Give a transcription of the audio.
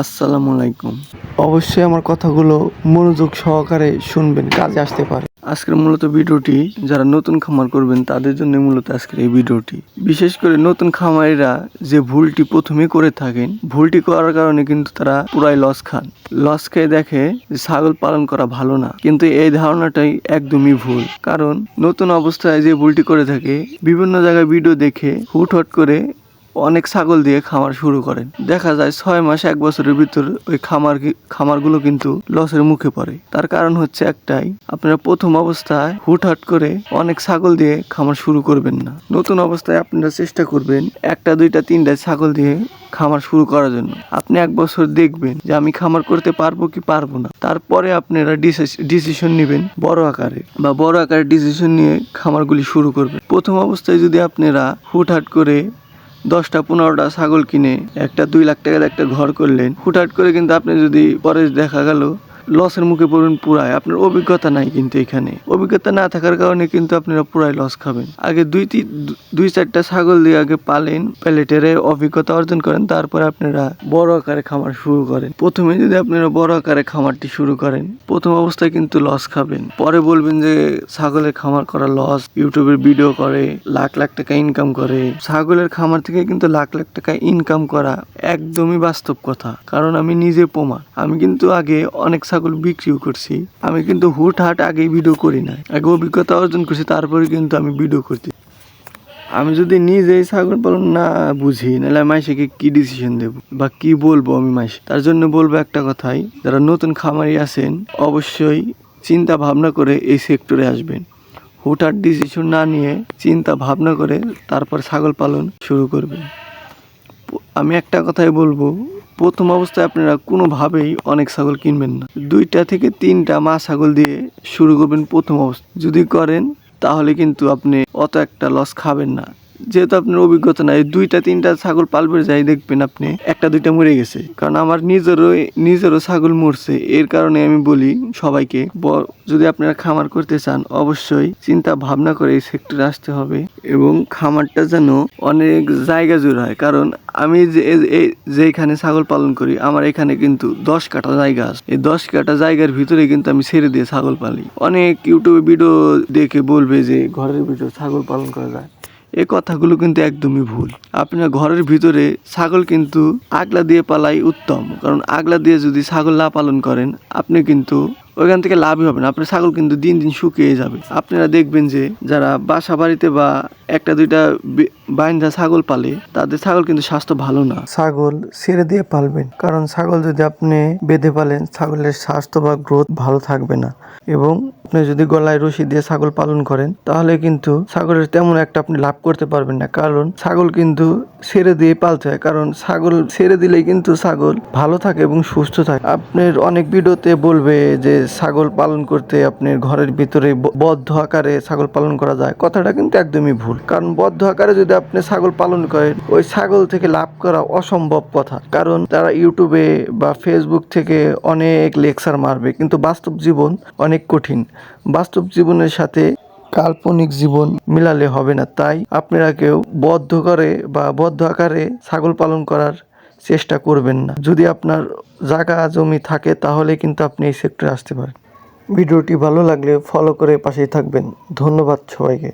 আসসালামু আলাইকুম। অবশ্যই আমার কথাগুলো মনোযোগ সহকারে শুনবেন, কাজে আসতে পারে। আজকের মূলত ভিডিওটি যারা নতুন খামার করবেন তাদের জন্য মূলত আজকের এই ভিডিওটি। বিশেষ করে নতুন খামারিরা যে ভুলটি প্রথমে করে থাকেন, ভুলটি করার কারণে কিন্তু তারা পুরাই লস খান। লস খেয়ে দেখে যে ছাগল পালন করা ভালো না, কিন্তু এই ধারণাটাই একদমই ভুল। কারণ নতুন অবস্থায় যে ভুলটি করে থাকে, বিভিন্ন জায়গায় ভিডিও দেখে হুটহাট করে অনেক ছাগল দিয়ে খামার শুরু করেন। দেখা যায় 6 মাস 1 বছরের ভিতর ওই খামারগুলো কিন্তু লসের মুখে পড়ে। তার কারণ হচ্ছে একটাই, আপনারা প্রথম অবস্থায় হুটহাট করে অনেক ছাগল দিয়ে খামার শুরু করবেন না। নতুন অবস্থায় আপনারা চেষ্টা করবেন 1টা 2টা 3টা ছাগল দিয়ে খামার শুরু করার জন্য। আপনি 1 বছর দেখবেন যে আমি খামার করতে পারবো কি পারবো না, তারপরে আপনারা ডিসিশন নেবেন বড় আকারে ডিসিশন নিয়ে খামারগুলি শুরু করবেন। প্রথম অবস্থায় যদি আপনারা হুটহাট করে 10টা 15টা ছাগল কিনে 2 লাখ টাকার একটা ঘর করলেন, হুটহাট করে কিন্তু আপনি যদি পরে দেখা গেল লসের মুখে পড়বেন পুরাই। আপনার অভিজ্ঞতা নাই, কিন্তু এখানে অভিজ্ঞতা না থাকার কারণে কিন্তু আপনারা পুরাই লস খাবেন। আগে 2-4টা ছাগল দিয়ে আগে পালেন, প্যালেটের অভিজ্ঞতা অর্জন করেন, তারপরে আপনারা বড় আকারে খামার শুরু করেন। প্রথমে যদি আপনারা বড় আকারে খামারটি শুরু করেন, প্রথম অবস্থায় কিন্তু লস খাবেন। পরে বলবেন যে ছাগলের খামার করা লস, ইউটিউবের ভিডিও করে লাখ লাখ টাকা ইনকাম করে। ছাগলের খামার থেকে কিন্তু লাখ লাখ টাকা ইনকাম করা একদমই বাস্তব কথা, কারণ আমি নিজে প্রমাণ। আমি কিন্তু আগে অনেক ছাগল বিক্রিও করছি। আমি কিন্তু হুটহাট আগে ভিডিও করি না, আগে অভিজ্ঞতা অর্জন করছি, তারপরে কিন্তু আমি ভিডিও করছি। আমি যদি নিজেই ছাগল পালন না বুঝি, নাহলে মাইশাকে কি ডিসিশন দেবো বা কি বলবো আমি মাইশে? তার জন্য বলবো একটা কথাই, যারা নতুন খামারি আছেন অবশ্যই চিন্তা ভাবনা করে এই সেক্টরে আসবেন। হুটহাট ডিসিশন না নিয়ে চিন্তা ভাবনা করে তারপর ছাগল পালন শুরু করবেন। আমি একটা কথাই বলবো, প্রথম অবস্থায় আপনারা কোনোভাবেই অনেক ছাগল কিনবেন না। 2টা থেকে 3টা মা ছাগল দিয়ে শুরু করবেন প্রথম অবস্থা। যদি করেন তাহলে কিন্তু আপনি অত একটা লস খাবেন না, যেহেতু আপনার অভিজ্ঞতা নাই। 2টা 3টা ছাগল পালবে যাই দেখবেন আপনি 1টা 2টা মরে গেছে। কারণ আমার নিজেরও ছাগল মরছে। এর কারণে আমি বলি সবাইকে, যদি আপনারা খামার করতে চান অবশ্যই চিন্তা ভাবনা করে এই সেক্টরে আসতে হবে, এবং খামারটা যেন অনেক জায়গা জুড়ে হয়। কারণ আমি যেখানে ছাগল পালন করি, আমার এখানে কিন্তু 10 কাঠা জায়গা আছে। এই 10 কাঠা জায়গার ভিতরে কিন্তু আমি ছেড়ে দিয়ে ছাগল পালি। অনেক ইউটিউবে ভিডিও দেখে বলবে যে ঘরের ভিতরে ছাগল পালন করা যায়, এই কথাগুলো কিন্তু একদমই ভুল। আপনার ঘরের ভিতরে ছাগল কিন্তু আগলা দিয়ে পালাই উত্তম, কারণ আগলা দিয়ে যদি ছাগল না পালন করেন আপনি কিন্তু ওইখান থেকে লাভই হবে না। আপনার ছাগল কিন্তু দিন দিন শুকিয়ে যাবে। আপনারা দেখবেন যে যারা বাসা বাড়িতে বা 1টা 2টা বাইন্ধা ছাগল পালে, তাদের ছাগল কিন্তু স্বাস্থ্য ভালো না। ছাগল ছেড়ে দিয়ে পালবেন, কারণ ছাগল যদি আপনি বেঁধে পালেন, ছাগলের স্বাস্থ্য বা গ্রোথ ভালো থাকবে না। এবং আপনি যদি গলায় রশি দিয়ে ছাগল পালন করেন, তাহলে কিন্তু ছাগলের তেমন একটা আপনি লাভ করতে পারবেন না। কারণ ছাগল কিন্তু ছেড়ে দিয়ে পালতে হয়, কারণ ছাগল ছেড়ে দিলেই কিন্তু ছাগল ভালো থাকে এবং সুস্থ থাকে। আপনার অনেক ভিডিওতে বলবে যে ছাগল পালন করতে আপনার ঘরের ভিতরে বদ্ধ আকারে ছাগল পালন করা যায়। কথাটা কিন্তু একদমই ভুল, কারণ বদ্ধ আকারে যদি আপনি ছাগল পালন করেন, ওই ছাগল থেকে লাভ করা অসম্ভব কথা। কারণ তারা ইউটিউবে বা ফেসবুক থেকে অনেক লেকচার মারবে, কিন্তু বাস্তব জীবন অনেক কঠিন। বাস্তব জীবনের সাথে কাল্পনিক জীবন মিলালে হবে না। তাই আপনারা কেউ বদ্ধ করে বা বদ্ধ আকারে ছাগল পালন করার চেষ্টা করবেন না। যদি আপনার জায়গা জমি থাকে তাহলে কিন্তু আপনি এই সেক্টরে আসতে পারেন। ভিডিওটি ভালো লাগলে ফলো করে পাশেই থাকবেন। ধন্যবাদ সবাইকে।